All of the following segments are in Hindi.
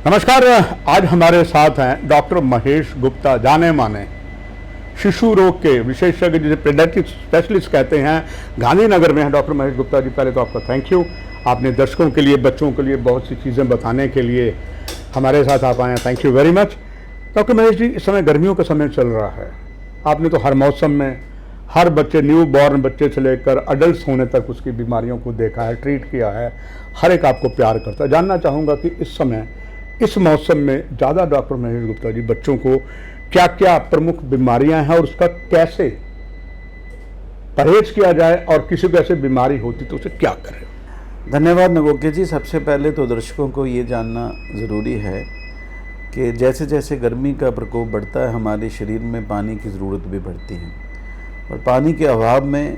नमस्कार। आज हमारे साथ हैं डॉक्टर महेश गुप्ता, जाने माने शिशु रोग के विशेषज्ञ, जिसे पेडियाट्रिक स्पेशलिस्ट कहते हैं, गांधीनगर में हैं। डॉक्टर महेश गुप्ता जी, पहले तो आपका थैंक यू। आपने दर्शकों के लिए, बच्चों के लिए बहुत सी चीज़ें बताने के लिए हमारे साथ आप आए हैं, thank you very much. Doctor Mahesh ji, इस समय गर्मियों का समय चल रहा है। आपने तो हर मौसम में हर बच्चे, न्यू बॉर्न बच्चे से लेकर अडल्ट होने तक उसकी बीमारियों को देखा है, ट्रीट किया है। हर एक आपको प्यार करता है। जानना चाहूँगा कि इस समय, इस मौसम में ज़्यादा डॉक्टर महेश गुप्ता जी, बच्चों को क्या क्या प्रमुख बीमारियां हैं और उसका कैसे परहेज किया जाए, और किसी को ऐसे बीमारी होती तो उसे क्या करें। धन्यवाद नगोके जी। सबसे पहले तो दर्शकों को ये जानना ज़रूरी है कि जैसे जैसे गर्मी का प्रकोप बढ़ता है, हमारे शरीर में पानी की ज़रूरत भी बढ़ती है, और पानी के अभाव में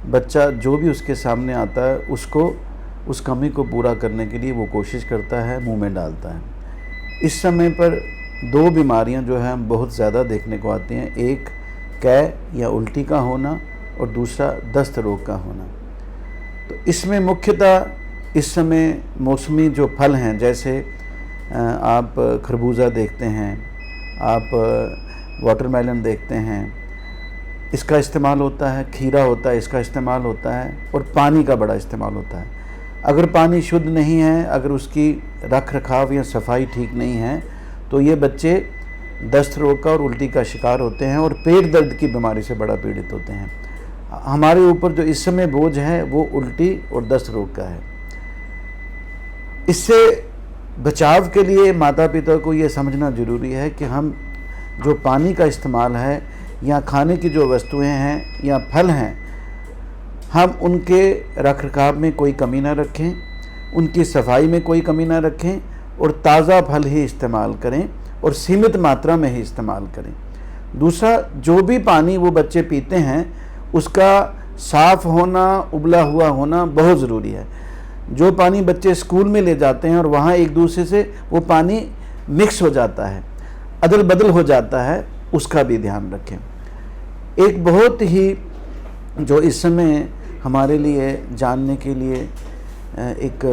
बच्चा जो भी उसके सामने आता है उसको, उस कमी को पूरा करने के लिए वो कोशिश करता है, मुंह में डालता है। इस समय पर दो बीमारियां जो हैं बहुत ज़्यादा देखने को आती हैं। एक कै या उल्टी का होना, और दूसरा दस्त रोग का होना। तो इसमें मुख्यतः इस समय मौसमी जो फल हैं, जैसे आप खरबूजा देखते हैं, आप वाटरमेलन देखते हैं, इसका इस्तेमाल होता है। खीरा होता है, इसका इस्तेमाल होता है। और पानी का बड़ा इस्तेमाल होता है। अगर पानी शुद्ध नहीं है, अगर उसकी रख रखाव या सफाई ठीक नहीं है, तो ये बच्चे दस्त रोग का और उल्टी का शिकार होते हैं, और पेट दर्द की बीमारी से बड़ा पीड़ित होते हैं। हमारे ऊपर जो इस समय बोझ है वो उल्टी और दस्त रोग का है। इससे बचाव के लिए माता पिता को ये समझना ज़रूरी है कि हम जो पानी का इस्तेमाल है, या खाने की जो वस्तुएं हैं या फल हैं, हम उनके रख रखाव में कोई कमी ना रखें, उनकी सफाई में कोई कमी ना रखें, और ताज़ा फल ही इस्तेमाल करें, और सीमित मात्रा में ही इस्तेमाल करें। दूसरा, जो भी पानी वो बच्चे पीते हैं उसका साफ़ होना, उबला हुआ होना बहुत ज़रूरी है। जो पानी बच्चे स्कूल में ले जाते हैं और वहाँ एक दूसरे से वो पानी मिक्स हो जाता है, अदल बदल हो जाता है, उसका भी ध्यान रखें। एक बहुत ही जो इस समय हमारे लिए जानने के लिए एक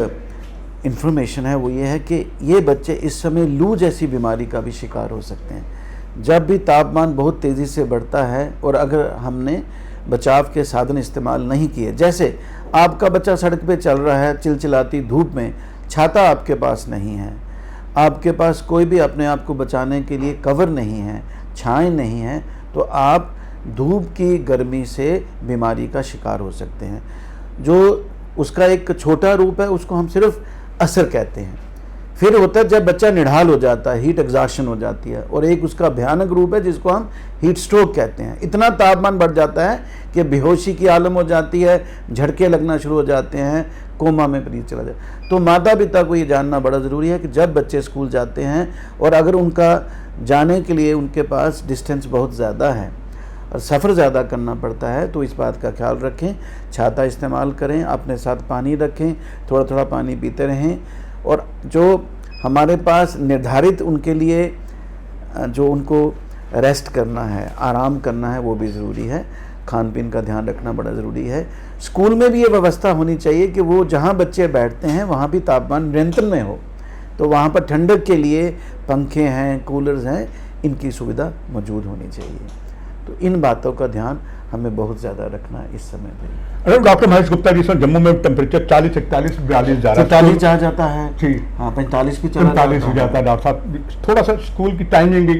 इन्फॉर्मेशन है, वो ये है कि ये बच्चे इस समय लू जैसी बीमारी का भी शिकार हो सकते हैं। जब भी तापमान बहुत तेज़ी से बढ़ता है, और अगर हमने बचाव के साधन इस्तेमाल नहीं किए, जैसे आपका बच्चा सड़क पे चल रहा है चिलचिलाती धूप में, छाता आपके पास नहीं है, आपके पास कोई भी अपने आप को बचाने के लिए कवर नहीं है, छाएँ नहीं है, तो आप धूप की गर्मी से बीमारी का शिकार हो सकते हैं। जो उसका एक छोटा रूप है उसको हम सिर्फ असर कहते हैं। फिर होता है जब बच्चा निढाल हो जाता है, हीट एग्जॉशन हो जाती है, और एक उसका भयानक रूप है जिसको हम हीट स्ट्रोक कहते हैं। इतना तापमान बढ़ जाता है कि बेहोशी की आलम हो जाती है, झटके लगना शुरू हो जाते हैं, कोमा में मरीज चला जाए। तो माता पिता को ये जानना बड़ा ज़रूरी है कि जब बच्चे स्कूल जाते हैं, और अगर उनका जाने के लिए उनके पास डिस्टेंस बहुत ज़्यादा है और सफ़र ज़्यादा करना पड़ता है, तो इस बात का ख्याल रखें, छाता इस्तेमाल करें, अपने साथ पानी रखें, थोड़ा थोड़ा पानी पीते रहें। और जो हमारे पास निर्धारित उनके लिए जो उनको रेस्ट करना है, आराम करना है, वो भी ज़रूरी है। खान पीन का ध्यान रखना बड़ा ज़रूरी है। स्कूल में भी ये व्यवस्था होनी चाहिए कि वो जहाँ बच्चे बैठते हैं वहाँ भी तापमान नियंत्रण में हो, तो वहाँ पर ठंडक के लिए पंखे हैं, कूलर्स हैं, इनकी सुविधा मौजूद होनी चाहिए। तो इन बातों का ध्यान हमें बहुत ज़्यादा रखना है इस समय पे। अरे डॉक्टर महेश गुप्ता जी, सर जम्मू में टेम्परेचर 40, 41, 42 जा रहा है, 40 जा जाता है जी, हाँ 45 भी चला 45 हो जाता है। डॉक्टर साहब, थोड़ा सा स्कूल की टाइमिंग की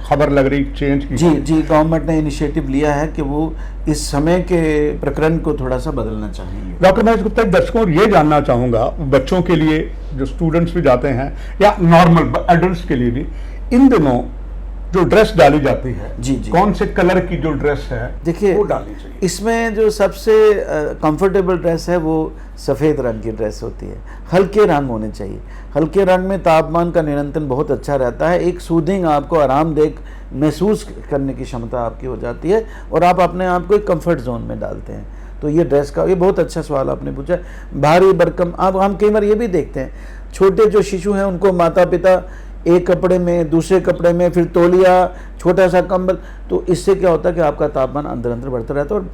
खबर लग रही चेंज की। जी, गवर्नमेंट ने इनिशिएटिव लिया है कि वो इस समय के प्रकरण को थोड़ा सा बदलना चाहेंगे। डॉक्टर महेश गुप्ता, दर्शकों ये जानना चाहूँगा, बच्चों के लिए जो स्टूडेंट्स भी जाते हैं या नॉर्मल एडल्ट्स के लिए भी, इन दिनों जो ड्रेस डाली जाती है, जी, कौन से कलर की जो ड्रेस है देखिए, वो डालनी चाहिए? इसमें जो सबसे कंफर्टेबल ड्रेस है वो सफ़ेद रंग की ड्रेस होती है। हल्के रंग होने चाहिए। हल्के रंग में तापमान का नियंत्रण बहुत अच्छा रहता है। एक सूदिंग, आपको आरामदेह महसूस करने की क्षमता आपकी हो जाती है, और आप अपने आप को एक कंफर्ट जोन में डालते हैं। तो ये ड्रेस का, ये बहुत अच्छा सवाल आपने पूछा। भारी भरकम, अब हम कई बार ये भी देखते हैं, छोटे जो शिशु हैं उनको माता पिता एक कपड़े में, दूसरे कपड़े में, फिर तौलिया, छोटा सा कंबल, तो इससे क्या होता है कि आपका तापमान अंदर अंदर बढ़ता रहता है, और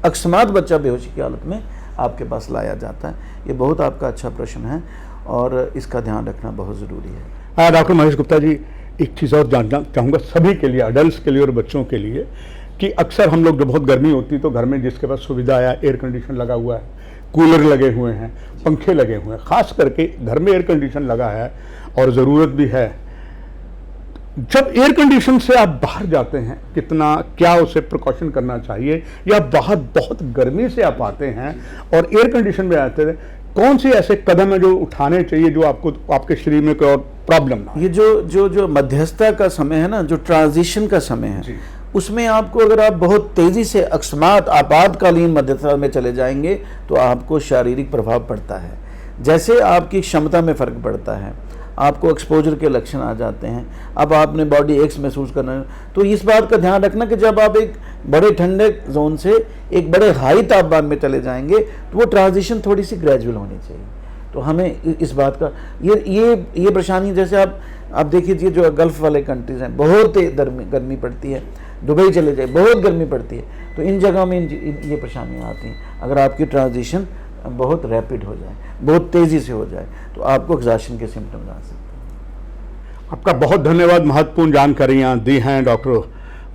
अकस्मात बच्चा बेहोशी की हालत में आपके पास लाया जाता है। ये बहुत आपका अच्छा प्रश्न है। और इसका ध्यान रखना बहुत ज़रूरी है। डॉक्टर महेश गुप्ता जी, एक चीज़ और जानना चाहूँगा सभी के लिए, अडल्ट के लिए और बच्चों के लिए, कि अक्सर हम लोग, जब बहुत गर्मी होती है तो घर में जिसके पास सुविधा है, एयर कंडीशन लगा हुआ है, कूलर लगे हुए हैं, पंखे लगे हुए हैं, ख़ास करके घर में एयर कंडीशन लगा है और ज़रूरत भी है, जब एयर कंडीशन से आप बाहर जाते हैं कितना क्या उसे प्रिकॉशन करना चाहिए, या बाहर बहुत गर्मी से आप आते हैं और एयर कंडीशन में आते हैं, कौन से ऐसे कदम है जो उठाने चाहिए जो आपको आपके शरीर में कोई और प्रॉब्लम ना? ये जो मध्यस्थता का समय है ना, जो ट्रांजिशन का समय है, उसमें आपको, अगर आप बहुत तेज़ी से अकस्मात आपातकालीन मध्यस्थता में चले जाएंगे तो आपको शारीरिक प्रभाव पड़ता है। जैसे आपकी क्षमता में फ़र्क पड़ता है, आपको एक्सपोजर के लक्षण आ जाते हैं, अब आपने बॉडी एक्स महसूस करना है, तो इस बात का ध्यान रखना कि जब आप एक बड़े ठंडे जोन से एक बड़े हाई तापमान में चले जाएंगे तो वो ट्रांजिशन थोड़ी सी ग्रेजुअल होनी चाहिए। तो हमें इस बात का ये परेशानी, जैसे आप देखिए जो गल्फ़ वाले कंट्रीज़ हैं, बहुत गर्मी पड़ती है, दुबई चले जाए बहुत गर्मी पड़ती है, तो इन जगहों में ये परेशानियाँ आती हैं। अगर आपकी ट्रांजिशन बहुत रैपिड हो जाए, बहुत तेज़ी से हो जाए, तो आपको एग्जॉशन के सिम्टम्स आ सकते हैं। आपका बहुत धन्यवाद, महत्वपूर्ण जानकारियाँ दी हैं डॉक्टर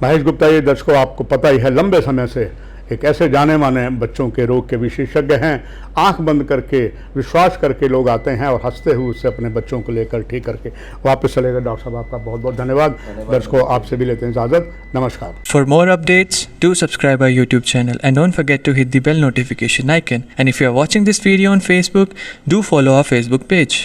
महेश गुप्ता। ये दर्शकों, आपको पता ही है, लंबे समय से एक ऐसे जाने माने बच्चों के रोग के विशेषज्ञ हैं। आंख बंद करके, विश्वास करके लोग आते हैं और हंसते हुए उससे अपने बच्चों को लेकर ठीक करके वापस चले गए। डॉक्टर साहब, आपका बहुत बहुत धन्यवाद। दर्शकों, आपसे भी लेते हैं इजाज़त। नमस्कार। For more updates, do subscribe our YouTube channel and don't forget to hit the bell notification icon. And if you are watching this video on Facebook, do follow our Facebook page.